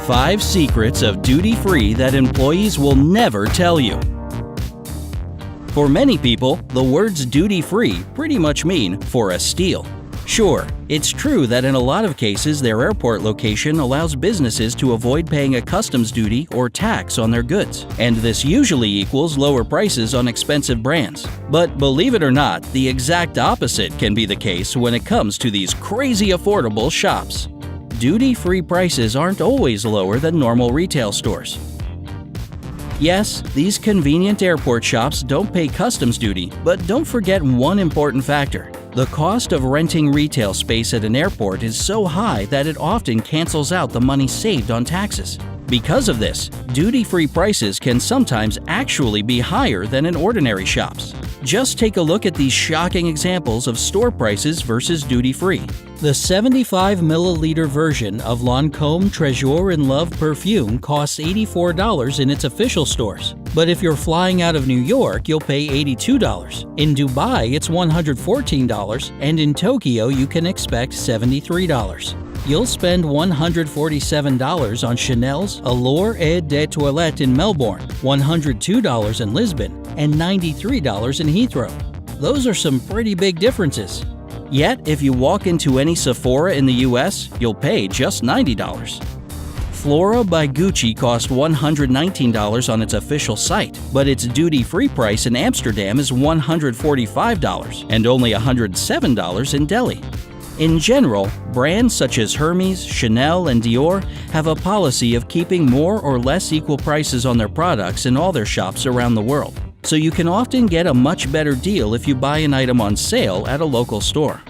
5 secrets of duty-free that employees will never tell you. For many people, the words duty-free pretty much mean for a steal. Sure, it's true that in a lot of cases their airport location allows businesses to avoid paying a customs duty or tax on their goods, and this usually equals lower prices on expensive brands. But believe it or not, the exact opposite can be the case when it comes to these crazy affordable shops. Duty-free prices aren't always lower than normal retail stores. Yes, these convenient airport shops don't pay customs duty, but don't forget one important factor. The cost of renting retail space at an airport is so high that it often cancels out the money saved on taxes. Because of this, duty-free prices can sometimes actually be higher than in ordinary shops. Just take a look at these shocking examples of store prices versus duty-free. The 75 milliliter version of Lancôme Treasure in Love perfume costs $84 in its official stores. But if you're flying out of New York, you'll pay $82. In Dubai, it's $114, and in Tokyo, you can expect $73. You'll spend $147 on Chanel's Allure Eau de Toilette in Melbourne, $102 in Lisbon, and $93 in Heathrow. Those are some pretty big differences. Yet, if you walk into any Sephora in the US, you'll pay just $90. Flora by Gucci costs $119 on its official site, but its duty-free price in Amsterdam is $145 and only $107 in Delhi. In general, brands such as Hermes, Chanel, and Dior have a policy of keeping more or less equal prices on their products in all their shops around the world. So you can often get a much better deal if you buy an item on sale at a local store.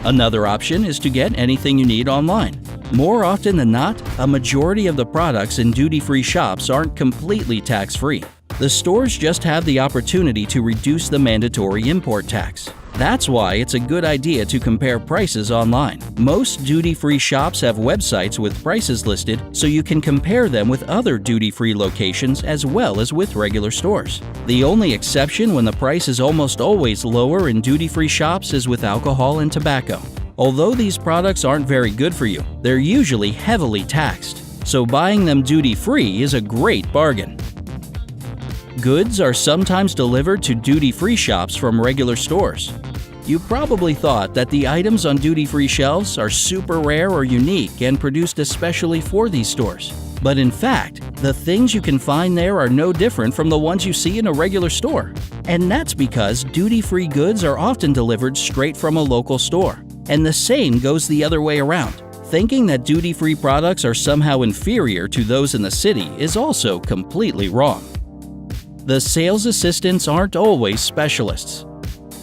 Another option is to get anything you need online. More often than not, a majority of the products in duty-free shops aren't completely tax-free. The stores just have the opportunity to reduce the mandatory import tax. That's why it's a good idea to compare prices online. Most duty-free shops have websites with prices listed, so you can compare them with other duty-free locations as well as with regular stores. The only exception when the price is almost always lower in duty-free shops is with alcohol and tobacco. Although these products aren't very good for you, they're usually heavily taxed, so buying them duty-free is a great bargain. Goods are sometimes delivered to duty-free shops from regular stores. You probably thought that the items on duty-free shelves are super rare or unique and produced especially for these stores. But in fact, the things you can find there are no different from the ones you see in a regular store. And that's because duty-free goods are often delivered straight from a local store. And the same goes the other way around. Thinking that duty-free products are somehow inferior to those in the city is also completely wrong. The sales assistants aren't always specialists.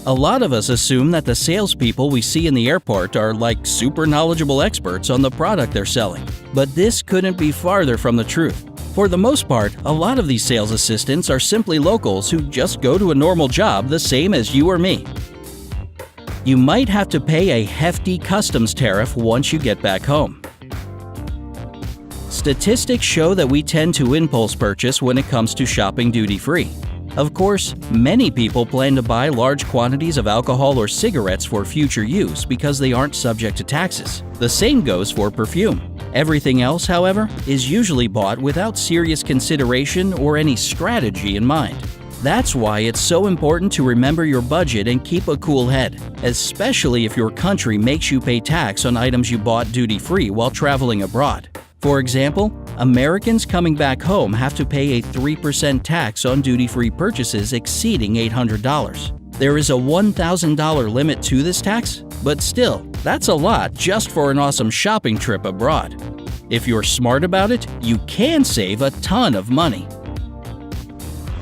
A lot of us assume that the salespeople we see in the airport are like super knowledgeable experts on the product they're selling. But this couldn't be farther from the truth. For the most part, a lot of these sales assistants are simply locals who just go to a normal job the same as you or me. You might have to pay a hefty customs tariff once you get back home. Statistics show that we tend to impulse purchase when it comes to shopping duty-free. Of course, many people plan to buy large quantities of alcohol or cigarettes for future use because they aren't subject to taxes. The same goes for perfume. Everything else, however, is usually bought without serious consideration or any strategy in mind. That's why it's so important to remember your budget and keep a cool head, especially if your country makes you pay tax on items you bought duty-free while traveling abroad. For example, Americans coming back home have to pay a 3% tax on duty-free purchases exceeding $800. There is a $1,000 limit to this tax, but still, that's a lot just for an awesome shopping trip abroad. If you're smart about it, you can save a ton of money.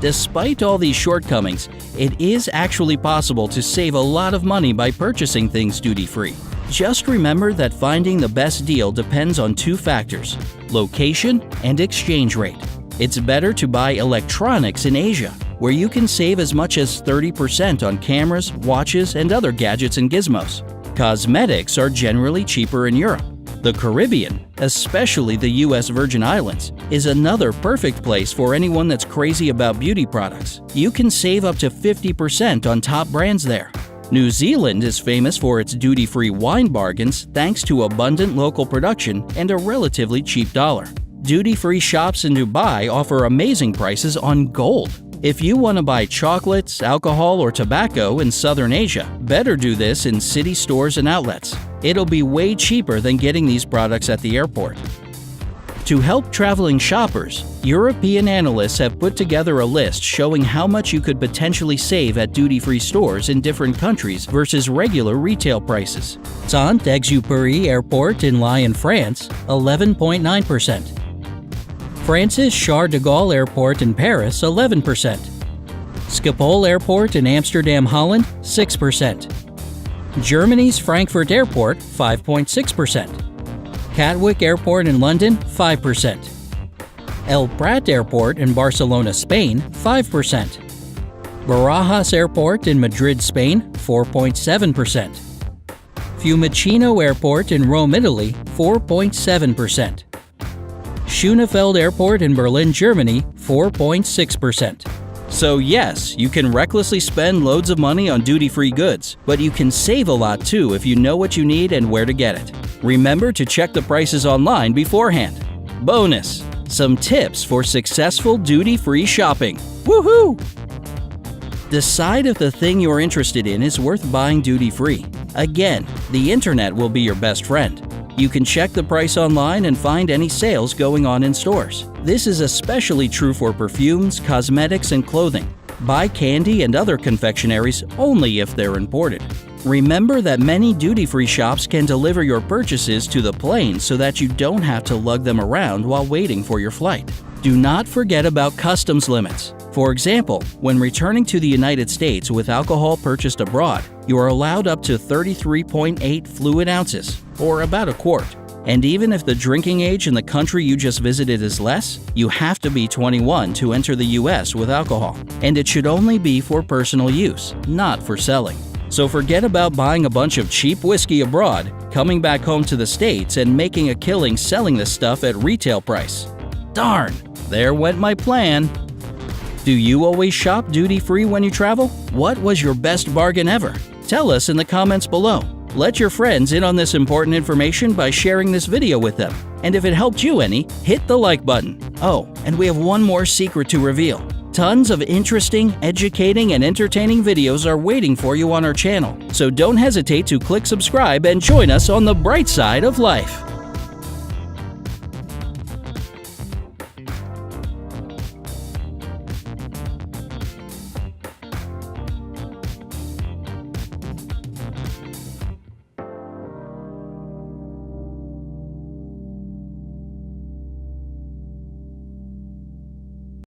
Despite all these shortcomings, it is actually possible to save a lot of money by purchasing things duty-free. Just remember that finding the best deal depends on 2 factors: location and exchange rate. It's better to buy electronics in Asia, where you can save as much as 30% on cameras, watches, and other gadgets and gizmos. Cosmetics are generally cheaper in Europe. The Caribbean, especially the US Virgin Islands, is another perfect place for anyone that's crazy about beauty products. You can save up to 50% on top brands there. New Zealand is famous for its duty-free wine bargains thanks to abundant local production and a relatively cheap dollar. Duty-free shops in Dubai offer amazing prices on gold. If you want to buy chocolates, alcohol, or tobacco in Southern Asia, better do this in city stores and outlets. It'll be way cheaper than getting these products at the airport. To help traveling shoppers, European analysts have put together a list showing how much you could potentially save at duty-free stores in different countries versus regular retail prices. Saint-Exupéry Airport in Lyon, France, 11.9%. France's Charles de Gaulle Airport in Paris, 11%. Schiphol Airport in Amsterdam, Holland, 6%. Germany's Frankfurt Airport, 5.6%. Gatwick Airport in London, 5%. El Prat Airport in Barcelona, Spain, 5%. Barajas Airport in Madrid, Spain, 4.7%. Fiumicino Airport in Rome, Italy, 4.7%. Schönefeld Airport in Berlin, Germany, 4.6%. So yes, you can recklessly spend loads of money on duty-free goods, but you can save a lot too if you know what you need and where to get it. Remember to check the prices online beforehand. Bonus: some tips for successful duty-free shopping. Woohoo! Decide if the thing you're interested in is worth buying duty-free. Again, the internet will be your best friend. You can check the price online and find any sales going on in stores. This is especially true for perfumes, cosmetics, and clothing. Buy candy and other confectionaries only if they're imported. Remember that many duty-free shops can deliver your purchases to the plane so that you don't have to lug them around while waiting for your flight. Do not forget about customs limits. For example, when returning to the United States with alcohol purchased abroad, you are allowed up to 33.8 fluid ounces, or about a quart. And even if the drinking age in the country you just visited is less, you have to be 21 to enter the US with alcohol. And it should only be for personal use, not for selling. So forget about buying a bunch of cheap whiskey abroad, coming back home to the States, and making a killing selling this stuff at retail price. Darn, there went my plan. Do you always shop duty-free when you travel? What was your best bargain ever? Tell us in the comments below. Let your friends in on this important information by sharing this video with them. And if it helped you any, hit the like button. Oh, and we have one more secret to reveal. Tons of interesting, educating, and entertaining videos are waiting for you on our channel. So don't hesitate to click subscribe and join us on the bright side of life.